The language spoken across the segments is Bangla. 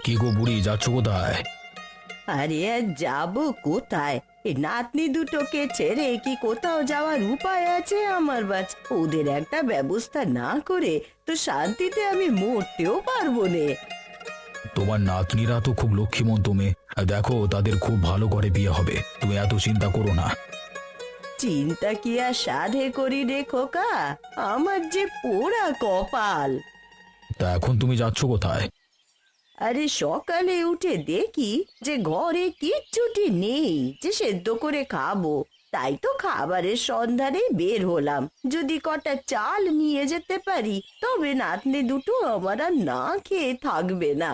কি গো বুড়ি, যাচ্ছ কোথায়? আরে আর যাবো কোথায়? এই নাতনি দুটোকে ছেড়ে কি কোথাও যাওয়ার উপায় আছে আমার বাছ? ওদের একটা ব্যবস্থা না করে তো শান্তিতে আমি মরতেও পারবো নে। তোমার নাতনিরা তো খুব লক্ষ্মীমন্ত মেয়ে। দেখো, তাদের খুব ভালো করে বিয়ে হবে, তুমি এত চিন্তা করো না। চিন্তা কি আর সাধে করি রে খোকা, আমার যে পোড়া কপাল। তা এখন তুমি যাচ্ছ কোথায়? আরে সকালে উঠে দেখি যে ঘরে কিচ্ছুটি নেই যে সেদ্ধ করে খাবো। তাই তো খাবারের সন্ধানে বের হলাম, যদি কটা চাল নিয়ে যেতে পারি তবে নাতনি দুটো আমার আর না খেয়ে থাকবে না।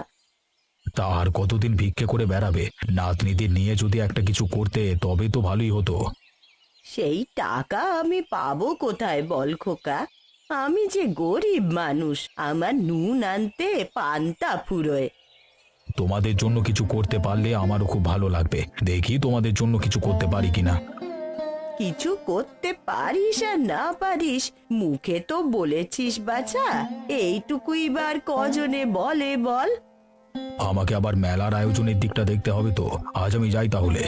তা আর কতদিন ভিক্ষে করে বেড়াবে? নাতনিদের নিয়ে যদি একটা কিছু করতে তবে তো ভালোই হতো। সেই টাকা আমি পাবো কোথায় বল খোকা? আমি যে গরিব মানুষ, আমার নুন আনতে পান্তা ফুরোয়। তোমাদের জন্য কিছু করতে পারলে আমারও খুব ভালো লাগবে। দেখি তোমাদের জন্য কিছু করতে পারি কিনা। কিছু করতে পারিস আর না পারিস, মুখে তো বলেছিস বাছা। এইটুকুই বার কজনে বলে বল? আমাকে আবার মেলার আয়োজনের দিকটা দেখতে হবে তো। আজ আমি যাই তাহলে।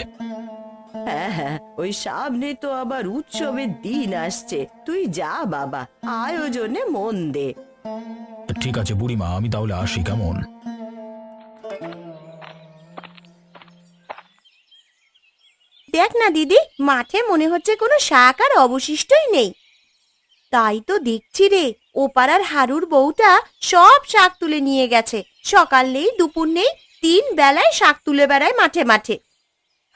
হ্যাঁ হ্যাঁ, ওই সামনে তো আবার উৎসবের দিন আসছে, তুই যা বাবা, আয়োজনে মন দে। ঠিক আছে বুড়িমা, আমি তাহলে আসি, কেমন? দেখ না দিদি, মাঠে মনে হচ্ছে কোনো শাক আর অবশিষ্টই নেই। তাই তো দেখছি রে, ও পাড়ার হারুর বউটা সব শাক তুলে নিয়ে গেছে। সকাল নেই দুপুর নেই, 3 বেলায় শাক তুলে বেড়ায় মাঠে মাঠে।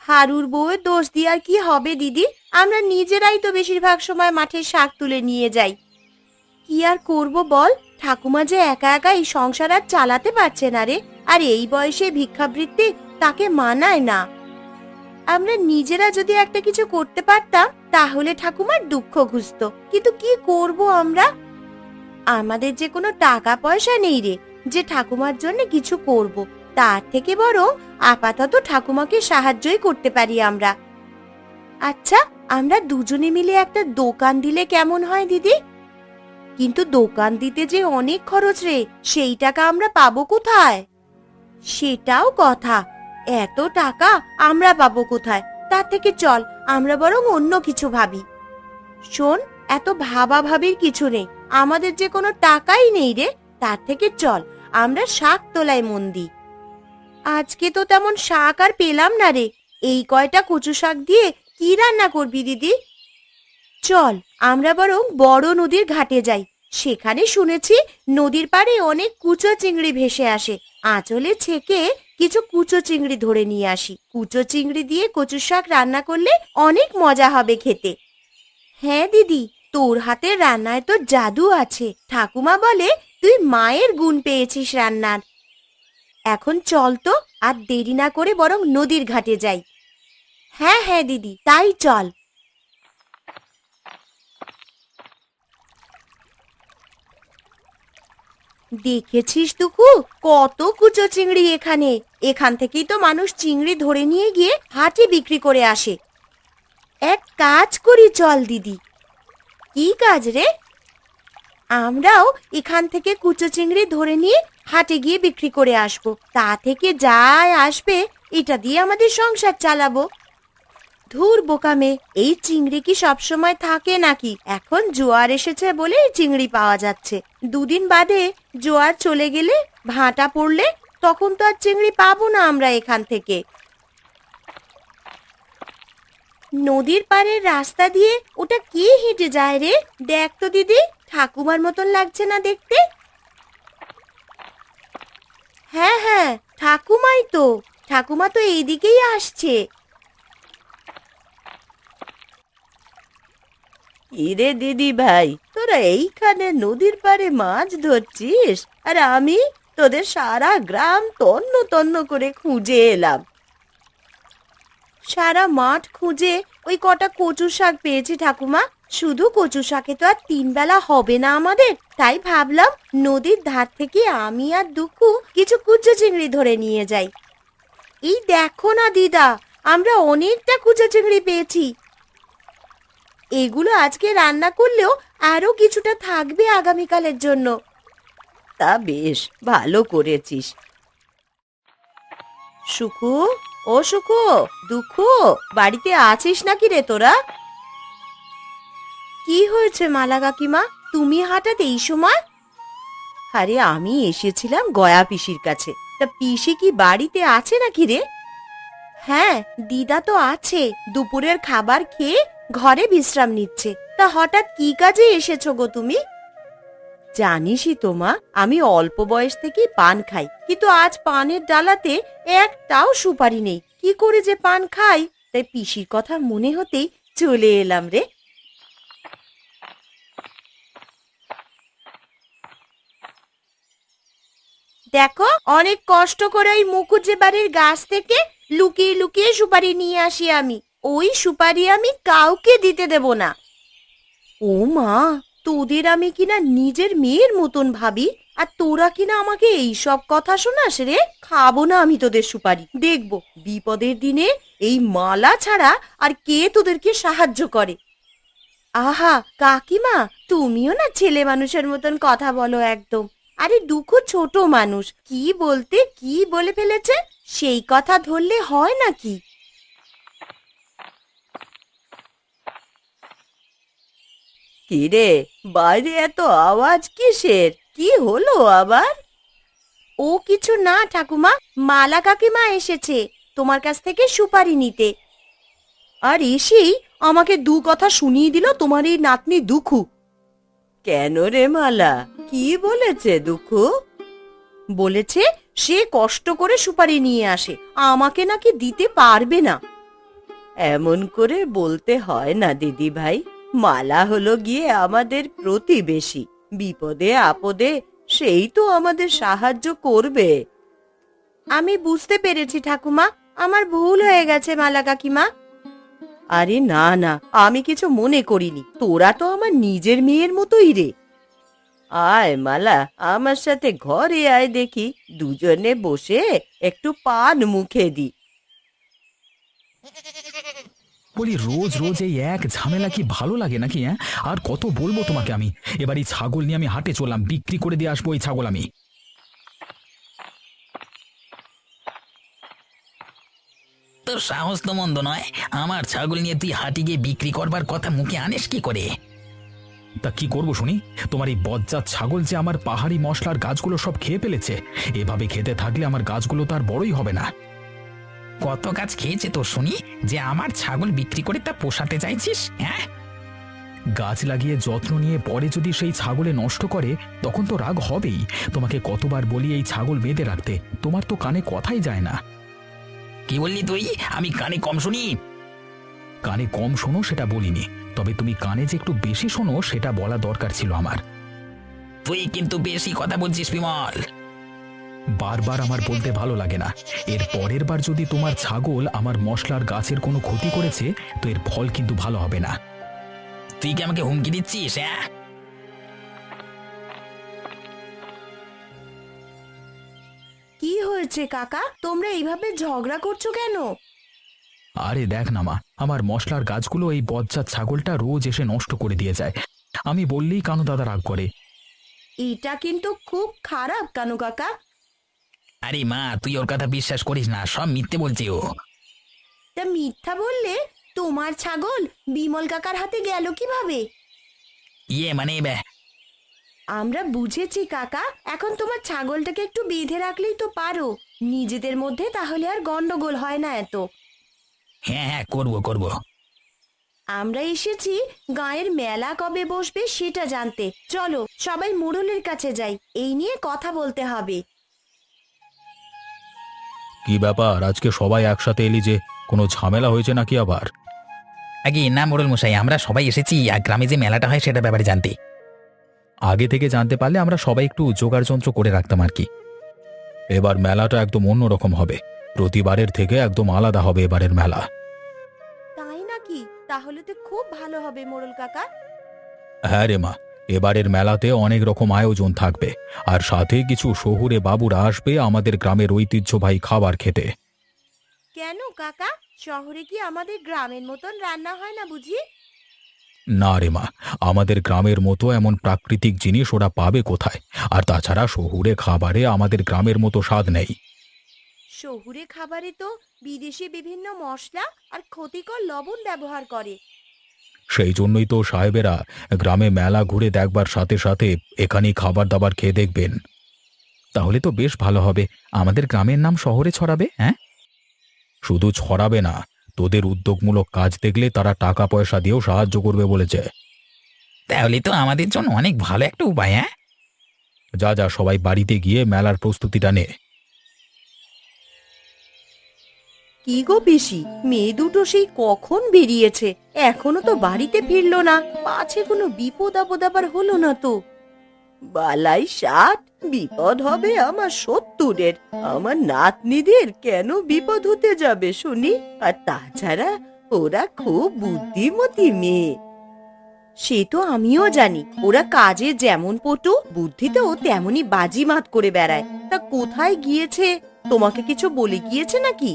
হারুর বউয়ের দোষ দিয়ে আর কি হবে দিদি, আমরা নিজেরাই তো বেশিরভাগ সময় মাঠে শাক তুলে নিয়ে যাই। কি আর করব বল, ঠাকুমা যে একা একা এই সংসার আর চালাতে পারছে না রে। আর এই বয়সে ভিক্ষাবৃত্তি তাকে মানায় না। আমরা নিজেরা যদি একটা কিছু করতে পারতাম তাহলে ঠাকুমার দুঃখ ঘুচতো, কিন্তু কি করব আমরা? আমাদের যে কোনো টাকা পয়সা নেই রে, যে ঠাকুমার জন্য কিছু করব। তার থেকে বরং আপাতত ঠাকুমাকে সাহায্যই করতে পারি আমরা। আচ্ছা, আমরা দুজনে মিলে একটা দোকান দিলে কেমন হয় দিদি? কিন্তু দোকান দিতে যে অনেক খরচ রে, সেই টাকা আমরা পাবো কোথায়? সেটাও কথা, এত টাকা আমরা পাবো কোথায়? তার থেকে চল আমরা বরং অন্য কিছু ভাবি। শোন, এত ভাবাভাবির কিছু নেই, আমাদের যে কোনো টাকাই নেই রে। তার থেকে চল আমরা শাক তোলায় মন দিই। আজকে তো তেমন শাক আর পেলাম না রে। এই কয়টা কচু শাক দিয়ে কি রান্না করবি দিদি? চল আমরা বরং বড় নদীর ঘাটে যাই। সেখানে শুনেছি নদীর পাড়ে অনেক কুচো চিংড়ি ভেসে আসে। আঁচলে ছেকে কিছু কুচো চিংড়ি ধরে নিয়ে আসি। কুচো চিংড়ি দিয়ে কচু শাক রান্না করলে অনেক মজা হবে খেতে। হ্যাঁ দিদি, তোর হাতের রান্নায় তো জাদু আছে। ঠাকুমা বলে তুই মায়ের গুণ পেয়েছিস রান্নার। এখন চল তো, আর দেরি না করে বরং নদীর ঘাটে যাই। হ্যাঁ হ্যাঁ দিদি, তাই চল। দেখেছিস দুকু, কত কুচো চিংড়ি এখানে। এখান থেকেই তো মানুষ চিংড়ি ধরে নিয়ে গিয়ে হাটে বিক্রি করে আসে। এক কাজ করি চল দিদি। কি কাজ রে? আমরাও এখান থেকে কুচো চিংড়ি ধরে নিয়ে হাটে গিয়ে বিক্রি করে আসবো। তা থেকে যাই আসবে এটা দিয়ে আমাদের সংসার চালাবো। ধুর বোকামে, এই চিংড়ি কি সব সময় থাকে নাকি? এখন জোয়ার এসেছে বলে এই চিংড়ি পাওয়া যাচ্ছে। দুদিন বাদে জোয়ার চলে গেলে, ভাটা পড়লে, তখন তো আর চিংড়ি পাবো না আমরা এখান থেকে। নদীর পাড়ের রাস্তা দিয়ে ওটা কে হেঁটে যায় রে? দেখ তো দিদি, ঠাকুমার মতন লাগছে না দেখতে? হ্যাঁ হ্যাঁ, ঠাকুমাই তো। ঠাকুমা তো এইদিকেই আসছে। ইরে দিদি ভাই, তোরা এইখানে নদীর পাড়ে মাছ ধরছিস, আর আমি তোদের সারা গ্রাম তন্ন তন্ন করে খুঁজে এলাম। সারা মাঠ খুঁজে ওই কটা কচু শাক পেয়েছি ঠাকুমা। শুধু কচু শাকে তো আর 3 বেলা হবে না আমাদের, তাই ভাবলাম নদীর ধার থেকে আমি আর দুকু কিছু কুচো চিংড়ি ধরে নিয়ে যাই। এই দেখো না দিদা, আমরা অনেকটা কুচো চিংড়ি পেয়েছি। এগুলো আজকে রান্না করলেও আরো কিছুটা থাকবে আগামীকালের জন্য। তা বেশ ভালো করেছিস। সুখু, ও সুখু, দুঃখু, বাড়িতে আছিস নাকি রে তোরা? কি হয়েছে মালা কাকিমা, তুমি হঠাৎ এই সময়? আরে আমি এসেছিলাম গয়া পিসির কাছে। তা পিসি কি বাড়িতে আছে নাকি রে? হ্যাঁ, দিদা তো আছে, দুপুরের খাবার খেয়ে ঘরে বিশ্রাম নিচ্ছে। তা হঠাৎ কি কাজে এসেছো গো তুমি? জানিসই তো মা, আমি অল্প বয়স থেকেই পান খাই, কিন্তু আজ পানের ডালাতে একটাও সুপারি নেই। কি করে যে পান খাই, তাই পিসির কথা মনে হতেই চলে এলাম রে। দেখো, অনেক কষ্ট করে ওই মুখুজ্জে বাড়ির গাছ থেকে লুকিয়ে লুকিয়ে সুপারি নিয়ে আসি আমি। ওই সুপারি আমি কাউকে দিতে দেব না। ও মা, তোদের আমি কিনা নিজের মেয়ের মতন ভাবি, আর তোরা কিনা আমাকে এই সব কথা শোনাস রে? খাবো না আমি তোদের সুপারি। দেখবো বিপদের দিনে এই মালা ছাড়া আর কে তোদেরকে সাহায্য করে। আহা কাকিমা, তুমিও না ছেলে মানুষের মতন কথা বলো একদম। আরে দুঃখ ছোট মানুষ, কি বলতে কি বলে ফেলেছে, সেই কথা ধরলে হয় নাকি? কি রে, বাইরে এত আওয়াজ কিসের? কি হলো আবার? ও কিছু না ঠাকুমা, মালা কাকিমা এসেছে তোমার কাছ থেকে সুপারি নিতে। আর এসেই আমাকে দু কথা শুনিয়ে দিল তোমার এই নাতনি দুঃখু। কেন রে মালা, কি বলেছে দুঃখু? বলেছে সে কষ্ট করে সুপারি নিয়ে আসে, আমাকে নাকি দিতে পারবে না। এমন করে বলতে হয় না দিদি ভাই, মালা হলো গিয়ে আমাদের প্রতিবেশী, বিপদে আপদে সেই তো আমাদের সাহায্য করবে। আমি বুঝতে পেরেছি ঠাকুমা, আমার ভুল হয়ে গেছে মালা কাকিমা। আরে না না, আমি কিছু মনে করিনি, তোরা তো আমার নিজের মেয়ের মতোই রে। আয় মালা, আমার সাথে ঘরে আয়, দেখি দুজনে বসে একটু পান মুখে দি। বলি রোজ রোজ এই এক ঝামেলা কি ভালো লাগে নাকি? হ্যাঁ, আর কত বলবো তোমাকে আমি? এবার এই ছাগল নিয়ে আমি হাটে চললাম, বিক্রি করে দিয়ে আসবো এই ছাগল আমি। তোর সাহস তো মন্দ নয়, আমার ছাগল নিয়ে তুই হাটে গিয়ে বিক্রি করবার কথা মুখে আনিস কি করে? তা কি করবো শুনি? তোমার এই বজ্জাত ছাগল যে আমার পাহাড়ি মশলার গাছগুলো সব খেয়ে ফেলেছে। এভাবে খেতে থাকলে আমার গাছগুলো তো আর বড়ই হবে না। কত গাছ খেয়েছে তোর শুনি, যে আমার ছাগল বিক্রি করে তা পোষাতে চাইছিস? হ্যাঁ, গাছ লাগিয়ে যত্ন নিয়ে পরে যদি সেই ছাগলে নষ্ট করে, তখন তো রাগ হবেই। তোমাকে কতবার বলি এই ছাগল বেঁধে রাখতে, তোমার তো কানে কথাই যায় না। কি বললি তুই? আমি কানে কম শুনি? কানে কম শোনো সেটা বলিনি, তবে তুমি কানে যে একটু বেশি শোনো সেটা বলা দরকার ছিল আমার। তুই কিন্তু বেশি কথা বলছিস বিমল। বারবার আমার বলতে ভালো লাগে না। এর পরের বার যদি তোমার ছাগল আমার মশলার গাছের কোনো ক্ষতি করেছে, তো এর ফল কিন্তু ভালো হবে না। তুই কি আমাকে হুমকি দিচ্ছিস? হ্যাঁ, কি হয়েছে কাকা, তোমরা এইভাবে ঝগড়া করছো কেন? আরে দেখ না মা, আমার মশলার গাছগুলো এই বজ্জাত ছাগলটা রোজ এসে নষ্ট করে দিয়ে যায়। আমি বললেই কানু দাদা রাগ করে। এটা কিন্তু খুব খারাপ কানু কাকা। আরে মা, তুই ওর কথা বিশ্বাস করিস না, সব মিথ্যে বলছে ও। তা মিথ্যা বললে তোমার ছাগল বিমল কাকার হাতে গেল কিভাবে? মানে আমরা বুঝেছি কাকা, এখন তোমার ছাগলটাকে একটু বেঁধে রাখলেই তো পারো, নিজেদের মধ্যে তাহলে আর গন্ডগোল হয় না এত। হ্যাঁ হ্যাঁ, করবো করবো। আমরা এসেছি গায়ের মেলা কবে বসবে সেটা জানতে। চলো সবাই মোড়লের কাছে যাই, এই নিয়ে কথা বলতে হবে। কি ব্যাপার, আজকে সবাই একসাথে এলি যে? কোনো ঝামেলা হয়েছে নাকি আবার? আগে না মোড়ল মশাই, আমরা সবাই এসেছি আর গ্রামে যে মেলাটা হয় সেটা ব্যাপারে জানতে। আগে থেকে জানতে পারলে আমরা সবাই একটু জোগাড় যন্ত্র করে রাখতাম আর কি। এবার মেলাটা একদম অন্যরকম হবে, প্রতিবারের থেকে একদম আলাদা হবে এবারের মেলা। তাই নাকি? তাহলে তো খুব ভালো হবে মোড়ল কাকা। হ্যাঁ রে মা, এবারের মেলাতে অনেক রকম আয়োজন থাকবে, আর সাথে কিছু শহুরে বাবুরা আসবে আমাদের গ্রামের ঐতিহ্যবাহী খাবার খেতে। কেন কাকা, শহরে কি আমাদের গ্রামের মতন রান্না হয় না বুঝি? না রে মা, আমাদের গ্রামের মতো এমন প্রাকৃতিক জিনিস ওরা পাবে কোথায়? আর তাছাড়া শহুরে খাবারে আমাদের গ্রামের মতো স্বাদ নেই। শহুরে খাবারে তো বিদেশি বিভিন্ন মশলা আর ক্ষতিকর লবণ ব্যবহার করে। সেই জন্যই তো সাহেবেরা গ্রামে মেলা ঘুরে দেখবার সাথে সাথে এখানেই খাবার দাবার খেয়ে দেখবেন। তাহলে তো বেশ ভালো হবে, আমাদের গ্রামের নাম শহরে ছড়াবে। হ্যাঁ, শুধু ছড়াবে না, তোদের উদ্যোগমূলক কাজ দেখলে তারা টাকা পয়সা দিয়েও সাহায্য করবে বলেছে। তাহলে তো আমাদের জন্য অনেক ভালো একটা উপায়। হ্যাঁ, যা যা, সবাই বাড়িতে গিয়ে মেলার প্রস্তুতিটা নে। কি গো পিসি, মেয়ে দুটো সেই কখন বেরিয়েছে, এখনো তো বাড়িতে ফিরলো না। পাছে কোনো বিপদ আপদ আবার হলো না তো? বালাই 60, বিপদ হবে আমার 70-এর। আমার নাতনিদের কেন বিপদ হতে যাবে শুনি? আর তাছাড়া ওরা খুব বুদ্ধিমতী মেয়ে। সে তো আমিও জানি, ওরা কাজে যেমন পটু, বুদ্ধিতেও তেমনি বাজিমাত করে বেড়ায়। তা কোথায় গিয়েছে, তোমাকে কিছু বলে গিয়েছে নাকি?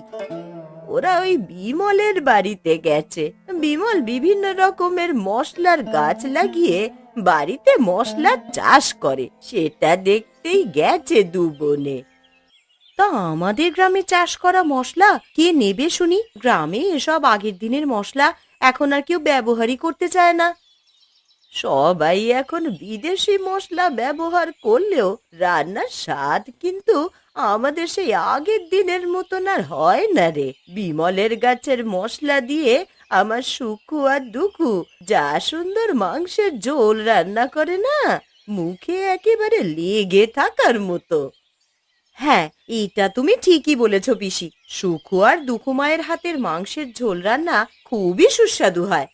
ওরা ওই বিমলের বাড়িতে গেছে। বিমল বিভিন্ন রকমের মশলার গাছ লাগিয়ে বাড়িতে মশলার চাষ করে, সেটা দেখতেই গেছে দু বোনে। তা আমাদের গ্রামে চাষ করা মশলা কে নেবে শুনি? গ্রামে এসব আগের দিনের মশলা এখন আর কেউ ব্যবহারই করতে চায় না। সবাই এখন বিদেশি মশলা ব্যবহার করলেও রান্নার স্বাদ কিন্তু আমাদের সেই আগের দিনের মতন আর হয় না রে। বিমলের গাছের মশলা দিয়ে আমার সুখু আর দুখু যা সুন্দর মাংসের ঝোল রান্না করে না, মুখে একেবারে লেগে থাকার মতো। হ্যাঁ, এটা তুমি ঠিকই বলেছ পিসি। সুখু আর দুখু মায়ের হাতের মাংসের ঝোল রান্না খুবই সুস্বাদু হয়।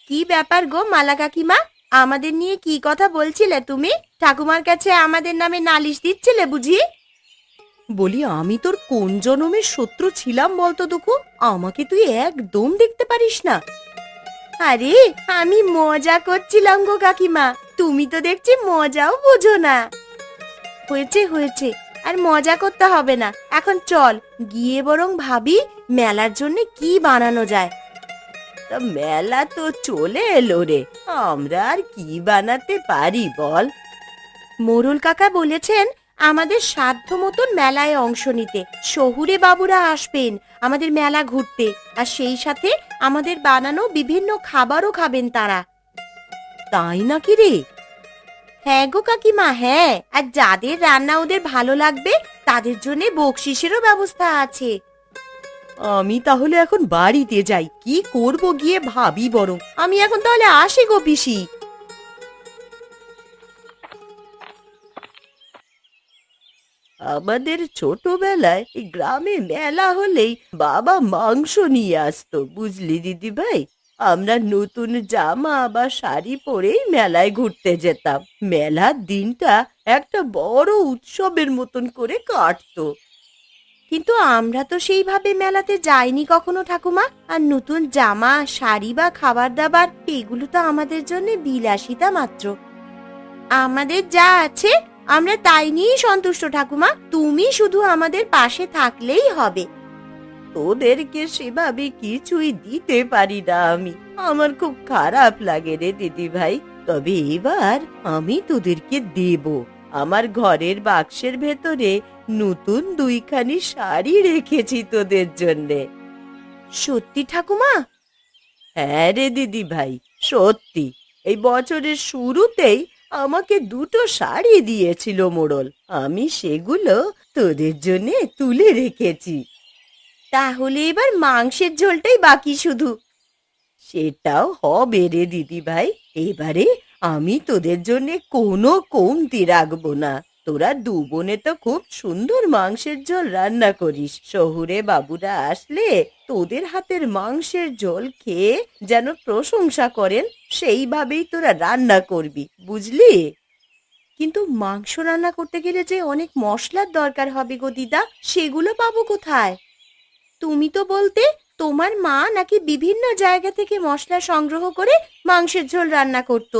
কি ব্যাপার গো মালা কাকিমা, আমাদের নিয়ে কি কথা বলছিলে তুমি? ঠাকুমার কাছে আমাদের নামে নালিশ দিচ্ছিলে বুঝি? বলি, আমি তোর কোন জনমের শত্রু ছিলাম বলতো দুখু? আমাকে তুই একদম দেখতে পারিস না। আরে আমি মজা করছিলাম গো কাকিমা, তুমি তো দেখছি মজাও বোঝো না। হয়েছে হয়েছে, আর মজা করতে হবে না। এখন চল গিয়ে বরং ভাবি মেলার জন্য কি বানানো যায়। তা মেলা তো চলে এলো রে, আমরা আর কি বানাতে পারি বল? মোরুল কাকা বলেছেন আমাদের সাধ্য মতন মেলায় অংশ নিতে। শহুরে বাবুরা আসবেন আমাদের মেলা ঘুরতে, আর সেই সাথে আমাদের বানানো বিভিন্ন খাবারও খাবেন তারা। তাই নাকি রে? হ্যাঁ গো কাকিমা, হ্যাঁ। আর যাদের রান্না ওদের ভালো লাগবে তাদের জন্য বকশিসেরও ব্যবস্থা আছে। আমি তাহলে এখন বাড়িতে যাই, কি করব গিয়ে ভাবি বরং। আমি এখন তাহলে আসি গো পিসি। আমাদের ছোটবেলায় এই গ্রামে মেলা হলেই বাবা মাংস নিয়ে আসতো, বুঝলি দিদি ভাই। আমরা নতুন জামা বা শাড়ি পরেই মেলায় ঘুরতে যেতাম। মেলার দিনটা একটা বড় উৎসবের মতন করে কাটতো। কিন্তু আমরা তো সেইভাবে মেলাতে যাইনি কখনো ঠাকুমা। আর নতুন জামা, শাড়ি বা খাবার দাবার এগুলো তো আমাদের জন্য বিলাসিতা মাত্র। আমাদের যা আছে আমরা তাই নিয়েই সন্তুষ্ট ঠাকুমা, তুমি শুধু আমাদের পাশে থাকলেই হবে। তোদেরকে সেভাবে কিছুই দিতে পারি না আমি, আমার খুব খারাপ লাগে রে দিদি ভাই। তবে এবার আমি তোদেরকে দেব। আমার ঘরের বাক্সের ভেতরে নতুন 2খানি শাড়ি রেখেছি তোদের জন্যে। সত্যি ঠাকুমা? হ্যাঁ রে দিদি ভাই, সত্যি। এই বছরের শুরুতেই আমাকে 2টো শাড়ি দিয়েছিল মোড়ল, আমি সেগুলো তোদের জন্যে তুলে রেখেছি। তাহলে এবার মাংসের ঝোলটাই বাকি শুধু। সেটাও হবে রে দিদি ভাই, এবারে আমি তোদের জন্য কোনো কমতি রাখবো না। তোরা 2 বোনে তো খুব সুন্দর মাংসের ঝোল রান্না করিস। শহুরে বাবুরা আসলে তোদের হাতের মাংসের ঝোল খেয়ে যেন প্রশংসা করেন, সেইভাবেই তোরা রান্না করবি, বুঝলি? কিন্তু মাংস রান্না করতে গেলে যে অনেক মশলার দরকার হবে গো দিদা, সেগুলো পাবো কোথায়? তুমি তো বলতে তোমার মা নাকি বিভিন্ন জায়গা থেকে মশলা সংগ্রহ করে মাংসের ঝোল রান্না করতো।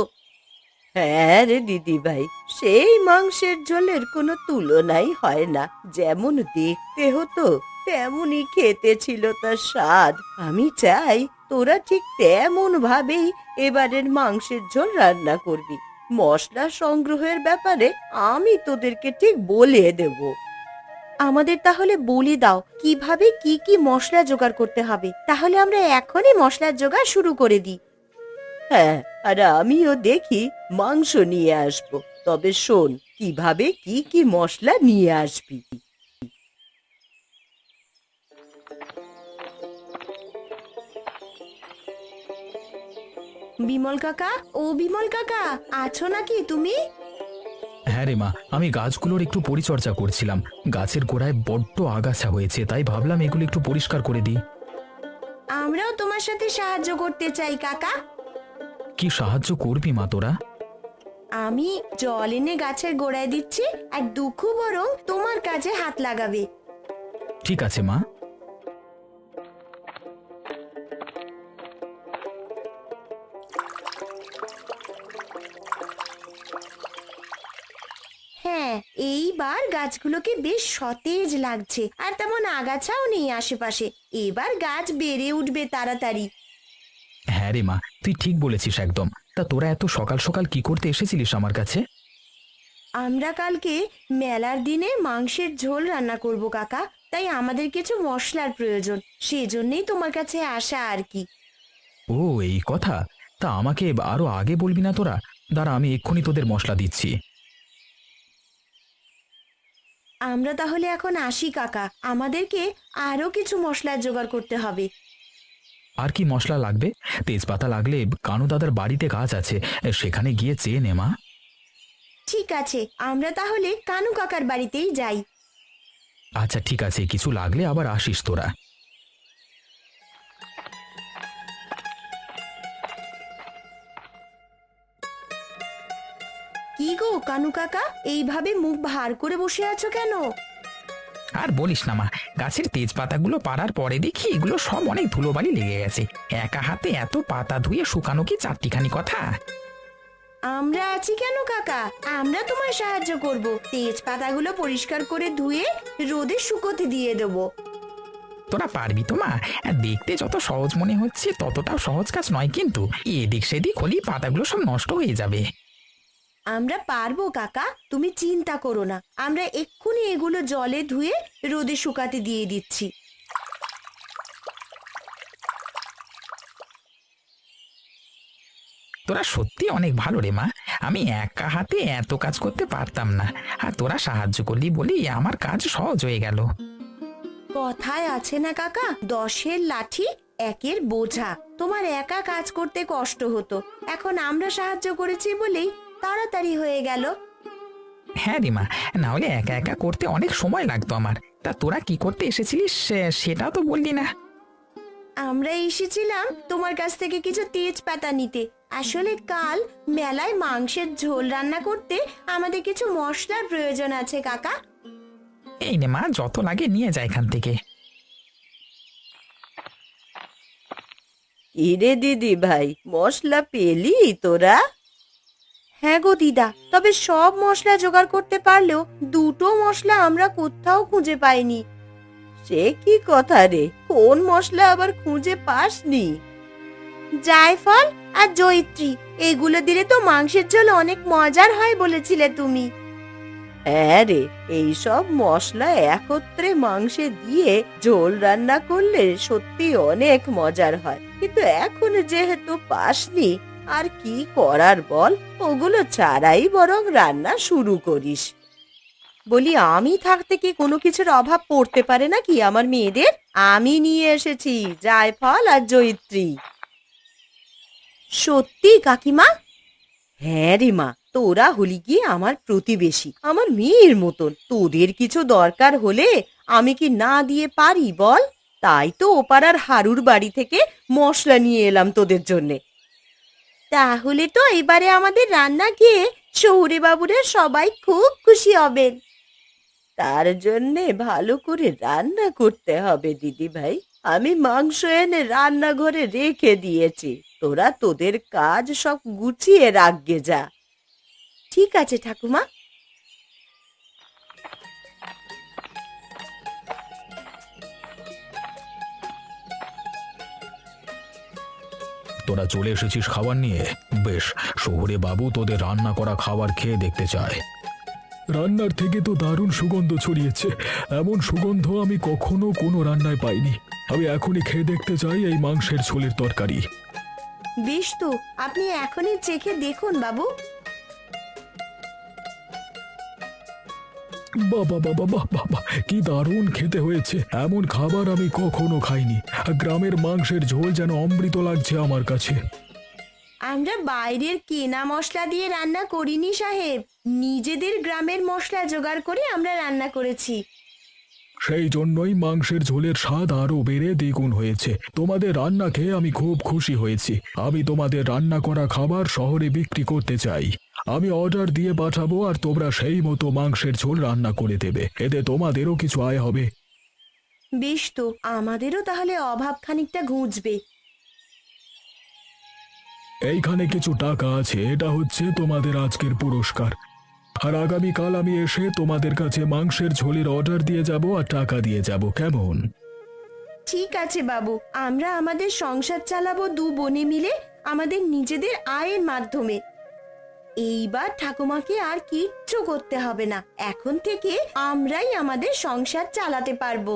হ্যাঁ রে দিদি ভাই, সেই মাংসের ঝোলের কোনো তুলনাই হয় না। যেমন দেখতে হতো তেমনই খেতে ছিল তার স্বাদ। আমি চাই তোরা ঠিক তেমন ভাবেই এবারের মাংসের ঝোল রান্না করবি। মশলা সংগ্রহের ব্যাপারে আমি তোদেরকে ঠিক বলে দেব। আমাদের তাহলে বলে দাও কিভাবে কি কি মশলা জোগাড় করতে হবে, তাহলে আমরা এখনই মশলার জোগাড় শুরু করে দিই। হ্যাঁ, আর আমিও দেখি মাংস নিয়ে আসবো। তবে শোন, কিভাবে কি কি মশলা নিয়ে আসবি। বিমল কাকা, ও বিমল কাকা, আছো নাকি তুমি? হ্যাঁ রে মা, আমি গাছগুলোর একটু পরিচর্যা করছিলাম। গাছের গোড়ায় বড্ড আগাছা হয়েছে, তাই ভাবলাম এগুলো একটু পরিষ্কার করে দিই। আমরাও তোমার সাথে সাহায্য করতে চাই কাকা। কি সাহায্য করবি মা তোরা? আমি জল এনে গাছের গোড়ায় দিচ্ছি, আর দুঃখ বরং তোমার কাজে হাত লাগাবে। ঠিক আছে মা। হ্যাঁ, এইবার গাছগুলোকে বেশ সতেজ লাগছে, আর তেমন আগাছাও নেই আশেপাশে। এবার গাছ বেড়ে উঠবে তাড়াতাড়ি। হ্যাঁ রে মা, তুই ঠিক বলেছিস একদম। তা তোরা এত সকাল সকাল কি করতে এসেছিলিস আমার কাছে? আমরা কালকে মেলার দিনে মাংসের ঝোল রান্না করব কাকা, তাই আমাদের কিছু মশলার প্রয়োজন, সেজন্যই তোমার কাছে আসা আর কি। ও এই কথা! তা আমাকে আরো আগে বলবি না তোরা? দাঁড়া, আমি এক্ষুনি তোদের মশলা দিচ্ছি। আমরা তাহলে এখন আসি কাকা, আমাদেরকে আরো কিছু মশলার জোগাড় করতে হবে। আর কি মশলা লাগবে? তেজপাতা লাগলে কানু দাদার বাড়িতে গাছ আছে, সেখানে গিয়ে চেয়ে নে মা। ঠিক আছে, আমরা তাহলে কানু কাকার বাড়িতেই যাই। আচ্ছা ঠিক আছে, কিছু লাগলে আবার আসিস তোরা। কি গো কানু কাকা, এইভাবে মুখ ভার করে বসে আছো কেন? আর বলিস না মা, গাছের তেজপাতাগুলো পাড়ার পরে দেখি এগুলো সব অনেক ধুলোবালি লেগে গেছে। একা হাতে এত পাতা ধুয়ে শুকানো কি চারটিখানি কথা? আমরা আছি কেন কাকা, আমরা তোমার সাহায্য করব। তেজপাতাগুলো পরিষ্কার করে ধুয়ে রোদে শুকোতে দিয়ে দেবো। তোরা পারবি তো মা? দেখতে যত সহজ মনে হচ্ছে ততটাও সহজ কাজ নয়, কিন্তু এদিক সেদিক হলেই পাতাগুলো সব নষ্ট হয়ে যাবে। আমরা পারবো কাকা, তুমি চিন্তা করো না। আমরা এক্ষুনি এগুলো জলে ধুয়ে রোদে শুকাতে দিয়ে দিচ্ছি। তোরা সত্যি অনেক ভালো রে মা, আমি একা হাতে এত কাজ করতে পারতাম না, আর তোরা সাহায্য করলি বলি আমার কাজ সহজ হয়ে গেল। কথায় আছে না কাকা, 10-এর লাঠি 1-এর বোঝা। তোমার একা কাজ করতে কষ্ট হতো, এখন আমরা সাহায্য করেছি বলেই তাড়াতাড়ি হয়ে গেল। হ্যাঁ রে মা, না হলে একা একা করতে অনেক সময় লাগতো আমার। তা তোরা কি করতে এসেছিলিস সেটাও তো বললি না। আমরা এসেছিলাম তোমার কাছ থেকে কিছু তেজপাতা নিতে। আসলে কাল মেলায় মাংসের ঝোল রান্না করতে আমাদের কিছু মশলার প্রয়োজন আছে কাকা। এই নে মা, যত লাগে নিয়ে যায় এখান থেকে। ইরে দিদি ভাই, মশলা পেলি তোরা? হ্যাঁ গো দিদা, তবে সব মশলা জোগাড় করতে পারলেও দুটো মশলা আমরা কোথাও খুঁজে পাইনি। সে কি কথা রে, কোন মশলা আবার খুঁজে পাসনি? জায়ফল আর জয়িত্রী, এগুলো দিলে তো মাংসের ঝোল অনেক মজার হয় বলেছিলে তুমি। হ্যাঁ রে, এইসব মশলা একত্রে মাংসে দিয়ে ঝোল রান্না করলে সত্যি অনেক মজার হয়, কিন্তু এখন যেহেতু পাসনি, আর কি করার বল, ওগুলো ছাড়াই বরং রান্না শুরু করিস। বলি, আমি থাকতে কি কোনো কিছুর অভাব পড়তে পারে নাকি আমার মেয়েদের? আমি নিয়ে এসেছি জায়ফল আর জয়িত্রী। সত্যি কাকিমা? হ্যাঁ রে মা, তোরা হলি কি আমার প্রতিবেশী, আমার মেয়ের মতন। তোদের কিছু দরকার হলে আমি কি না দিয়ে পারি বল? তাই তো ওপাড়ার হারুর বাড়ি থেকে মশলা নিয়ে এলাম তোদের জন্যে। তাহলে তো এবারে আমাদের রান্না খেয়ে শহুরে বাবুরা সবাই খুব খুশি হবেন। তার জন্যে ভালো করে রান্না করতে হবে দিদি ভাই। আমি মাংস এনে রান্নাঘরে রেখে দিয়েছি, তোরা তোদের কাজ সব গুছিয়ে রাখগে যা। ঠিক আছে ঠাকুমা। তোরা চলে এসেছিস খাবার নিয়ে, বেশ, শহরে বাবু তোদের রান্না করা খাবার খেয়ে দেখতে চায়। রান্নার থেকে তো দারুণ সুগন্ধ ছড়িয়েছে। এমন সুগন্ধ আমি কখনো কোনো রান্নায় পাইনি। আমি এখনই খেয়ে দেখতে চাই এই মাংসের ঝোলের তরকারি। বেশ তো, আপনি এখনই চেখে দেখুন বাবু। বাবা বাবা বাবা বাহ, কি দারুণ খেতে হয়েছে! এমন খাবার আমি কখনো খাইনি। আর গ্রামের মাংসের ঝোল যেন অমৃত লাগছে আমার কাছে। আমরা বাইরের কেনা মশলা দিয়ে রান্না করিনি সাহেব, নিজেদের গ্রামের মশলা জোগাড় করে আমরা রান্না করেছি। সেই জন্যই মাংসের ঝোলের স্বাদ আরো বেড়ে দ্বিগুণ হয়েছে। তোমাদের রান্না খেয়ে আমি খুব খুশি হয়েছি। আমি তোমাদের রান্না করা খাবার শহরে বিক্রি করতে চাই। আমি অর্ডার দিয়ে পাঠাবো আর তোমরা সেই মতো মাংসের ঝোল রান্না করে দেবে। এতে তোমাদেরও কিছু আয় হবে। বেশ তো, আমাদেরও তাহলে অভাব খানিকটা ঘুচবে। এইখানে কিছু টাকা আছে, এটা হচ্ছে তোমাদের আজকের পুরস্কার। আর আগামীকাল আমি এসে তোমাদের কাছে মাংসের ঝোলের অর্ডার দিয়ে যাব আর টাকা দিয়ে যাব, কেমন? ঠিক আছে বাবু, আমরা আমাদের সংসার চালাবো দু বোনে মিলে, আমাদের নিজেদের আয়ের মাধ্যমে। এইবার ঠাকুমাকে আর কিচ্ছু করতে হবে না, এখন থেকে আমরাই আমাদের সংসার চালাতে পারবো।